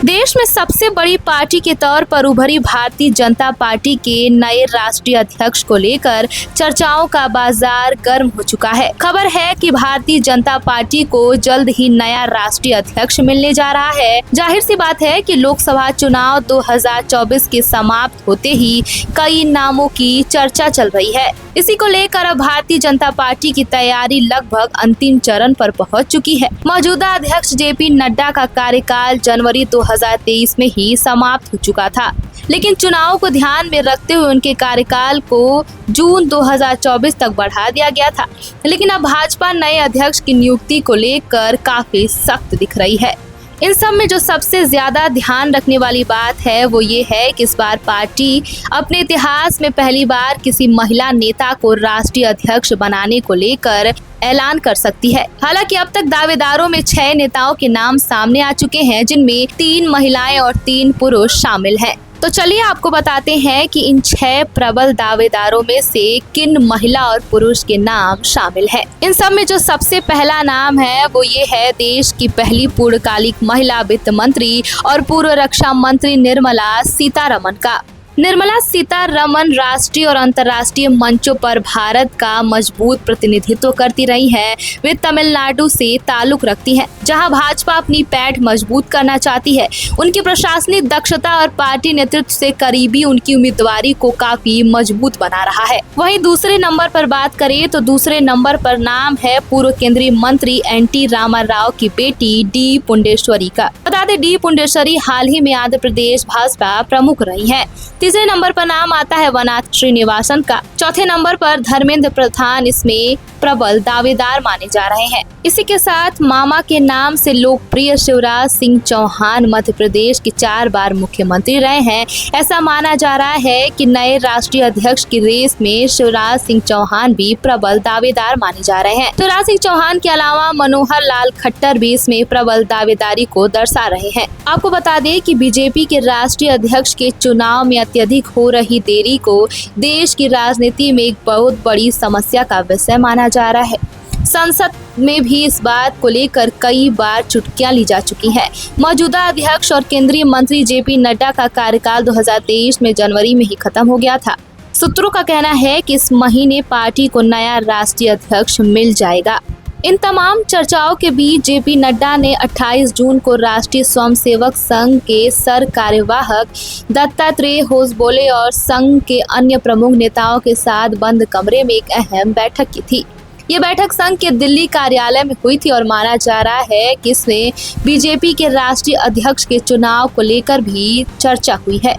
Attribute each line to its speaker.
Speaker 1: देश में सबसे बड़ी पार्टी के तौर पर उभरी भारतीय जनता पार्टी के नए राष्ट्रीय अध्यक्ष को लेकर चर्चाओं का बाजार गर्म हो चुका है। खबर है कि भारतीय जनता पार्टी को जल्द ही नया राष्ट्रीय अध्यक्ष मिलने जा रहा है। जाहिर सी बात है कि लोकसभा चुनाव 2024 के समाप्त होते ही कई नामों की चर्चा चल रही है। इसी को लेकर अब भारतीय जनता पार्टी की तैयारी लगभग अंतिम चरण पर पहुंच चुकी है। मौजूदा अध्यक्ष जेपी नड्डा का कार्यकाल जनवरी 2023 में ही समाप्त हो चुका था, लेकिन चुनाव को ध्यान में रखते हुए उनके कार्यकाल को जून 2024 तक बढ़ा दिया गया था। लेकिन अब भाजपा नए अध्यक्ष की नियुक्ति को लेकर काफी सख्त दिख रही है। इन सब में जो सबसे ज्यादा ध्यान रखने वाली बात है वो ये है कि इस बार पार्टी अपने इतिहास में पहली बार किसी महिला नेता को राष्ट्रीय अध्यक्ष बनाने को लेकर ऐलान कर सकती है। हालांकि अब तक दावेदारों में 6 नेताओं के नाम सामने आ चुके हैं, जिनमें 3 महिलाएं और 3 पुरुष शामिल हैं। तो चलिए आपको बताते हैं कि इन 6 प्रबल दावेदारों में से किन महिला और पुरुष के नाम शामिल है। इन सब में जो सबसे पहला नाम है वो ये है देश की पहली पूर्णकालिक महिला वित्त मंत्री और पूर्व रक्षा मंत्री निर्मला सीतारमण का। निर्मला सीतारमण राष्ट्रीय और अंतर्राष्ट्रीय मंचों पर भारत का मजबूत प्रतिनिधित्व करती रही हैं। वे तमिलनाडु से ताल्लुक रखती हैं, जहां भाजपा अपनी पैठ मजबूत करना चाहती है। उनकी प्रशासनिक दक्षता और पार्टी नेतृत्व से करीबी उनकी उम्मीदवारी को काफी मजबूत बना रहा है। वहीं दूसरे नंबर पर बात करें तो दूसरे नंबर पर नाम है पूर्व केंद्रीय मंत्री एनटी रामाराव की बेटी डी पुंडेश्वरी का। बता दें डी पुंडेश्वरी हाल ही में आंध्र प्रदेश भाजपा प्रमुख रही है। तीसरे नंबर पर नाम आता है वनाथ श्रीनिवासन का। चौथे नंबर पर धर्मेंद्र प्रधान इसमें प्रबल दावेदार माने जा रहे हैं। इसी के साथ मामा के नाम से लोकप्रिय शिवराज सिंह चौहान मध्य प्रदेश के 4 बार मुख्यमंत्री रहे हैं। ऐसा माना जा रहा है कि नए राष्ट्रीय अध्यक्ष की रेस में शिवराज सिंह चौहान भी प्रबल दावेदार माने जा रहे हैं। शिवराज सिंह चौहान के अलावा मनोहर लाल खट्टर भी इसमें प्रबल दावेदारी को दर्शा रहे हैं। आपको बता दें कि बीजेपी के राष्ट्रीय अध्यक्ष के चुनाव में अत्यधिक हो रही देरी को देश की राजनीति में एक बहुत बड़ी समस्या का विषय माना जा रहा है। संसद में भी इस बात को लेकर कई बार चुटकियां ली जा चुकी हैं। मौजूदा अध्यक्ष और केंद्रीय मंत्री जेपी नड्डा का कार्यकाल 2023 में जनवरी में ही खत्म हो गया था। सूत्रों का कहना है कि इस महीने पार्टी को नया राष्ट्रीय अध्यक्ष मिल जाएगा। इन तमाम चर्चाओं के बीच जेपी नड्डा ने 28 जून को राष्ट्रीय स्वयंसेवक संघ के सर कार्यवाहक दत्तात्रेय होसबोले और संघ के अन्य प्रमुख नेताओं के साथ बंद कमरे में एक अहम बैठक की थी। ये बैठक संघ के दिल्ली कार्यालय में हुई थी और माना जा रहा है कि इसमें बीजेपी के राष्ट्रीय अध्यक्ष के चुनाव को लेकर भी चर्चा हुई है।